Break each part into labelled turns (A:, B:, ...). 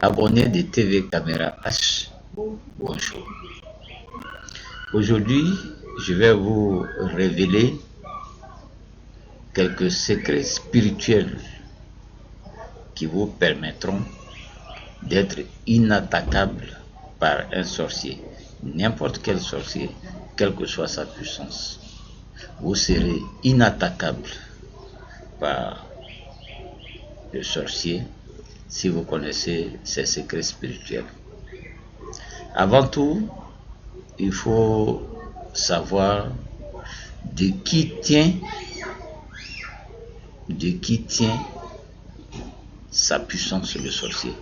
A: abonnés de TV Caméra H. Bonjour. Aujourd'hui, je vais vous révéler quelques secrets spirituels qui vous permettront d'être inattaquable par un sorcier, n'importe quel sorcier, quelle que soit sa puissance. Vous serez inattaquable par le sorcier si vous connaissez ces secrets spirituels. Avant tout, il faut savoir de qui tient sa puissance le sorcier.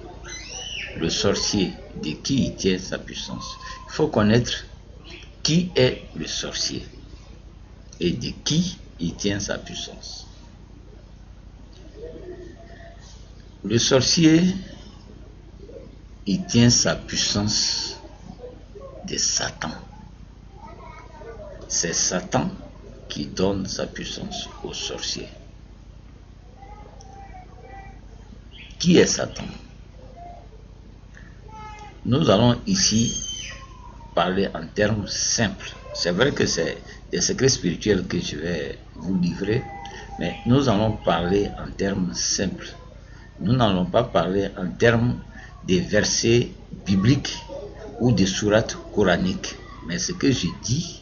A: Le sorcier, de qui il tient sa puissance. Il faut connaître qui est le sorcier et de qui il tient sa puissance. Le sorcier, il tient sa puissance de Satan. C'est Satan qui donne sa puissance au sorcier. Qui est Satan? Nous allons ici parler en termes simples. C'est vrai que c'est des secrets spirituels que je vais vous livrer, mais nous allons parler en termes simples. Nous n'allons pas parler en termes des versets bibliques ou des sourates coraniques. Mais ce que je dis,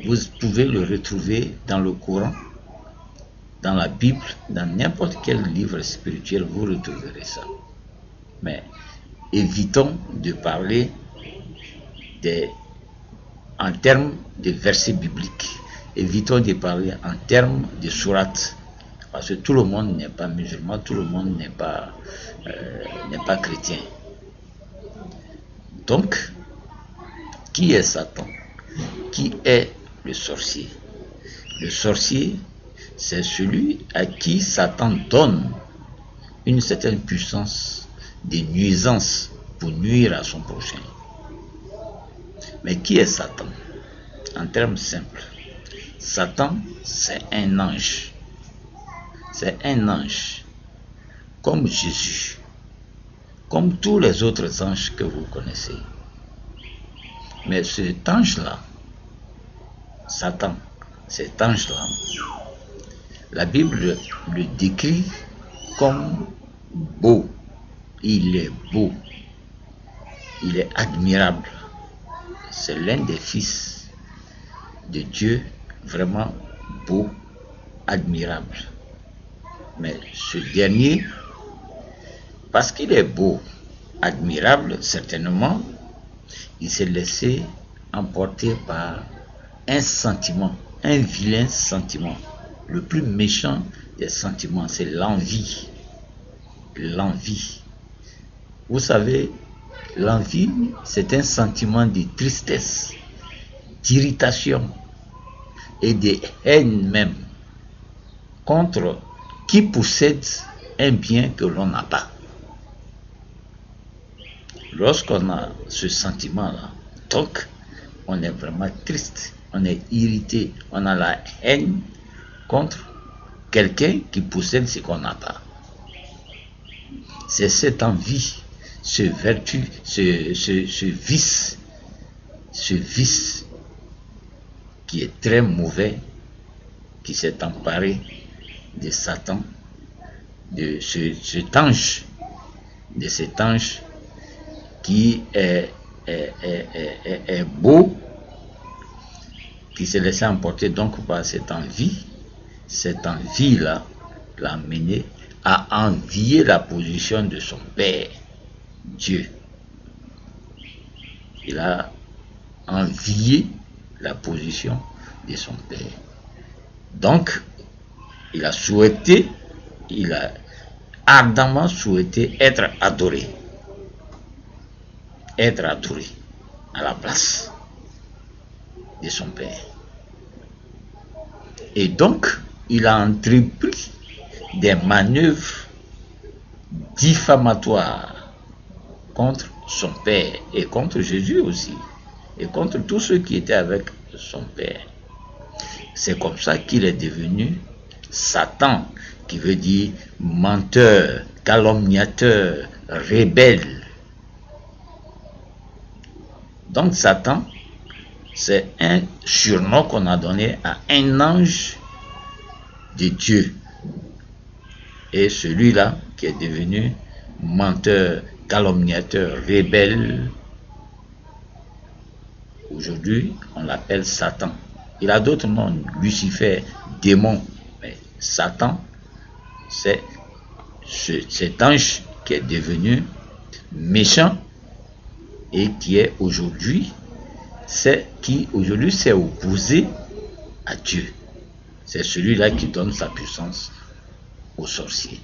A: vous pouvez le retrouver dans le Coran, dans la Bible, dans n'importe quel livre spirituel, vous retrouverez ça. Mais évitons de parler en termes de versets bibliques. Évitons de parler en termes de sourates. Parce que tout le monde n'est pas musulman, tout le monde n'est pas chrétien. Donc, qui est Satan? Qui est le sorcier? Le sorcier, c'est celui à qui Satan donne une certaine puissance de nuisance pour nuire à son prochain. Mais qui est Satan? En termes simples, Satan, c'est un ange. C'est un ange, comme Jésus, comme tous les autres anges que vous connaissez. Mais cet ange-là, Satan, cet ange-là, la Bible le décrit comme beau. Il est beau, il est admirable. C'est l'un des fils de Dieu, vraiment beau, admirable. Mais ce dernier, parce qu'il est beau, admirable, certainement, il s'est laissé emporter par un sentiment, un vilain sentiment. Le plus méchant des sentiments, c'est l'envie. L'envie. Vous savez, l'envie, c'est un sentiment de tristesse, d'irritation et de haine même contre qui possède un bien que l'on n'a pas. Lorsqu'on a ce sentiment-là, donc, on est vraiment triste, on est irrité, on a la haine contre quelqu'un qui possède ce qu'on n'a pas. C'est cette envie, ce vice qui est très mauvais, qui s'est emparé de Satan, de cet ange qui est beau, qui s'est laissé emporter donc par cette envie-là l'a mené à envier la position de son Père, Dieu. Il a envié la position de son Père. Donc, il a ardemment souhaité être adoré à la place de son Père. Et donc, il a entrepris des manœuvres diffamatoires contre son Père et contre Jésus aussi, et contre tous ceux qui étaient avec son Père. C'est comme ça qu'il est devenu Satan, qui veut dire menteur, calomniateur, rebelle. Donc Satan, c'est un surnom qu'on a donné à un ange de Dieu. Et celui-là qui est devenu menteur, calomniateur, rebelle, aujourd'hui on l'appelle Satan. Il a d'autres noms, Lucifer, démon, mais Satan, c'est cet ange qui est devenu méchant et qui est aujourd'hui, s'est opposé à Dieu. C'est celui-là qui donne sa puissance aux sorciers.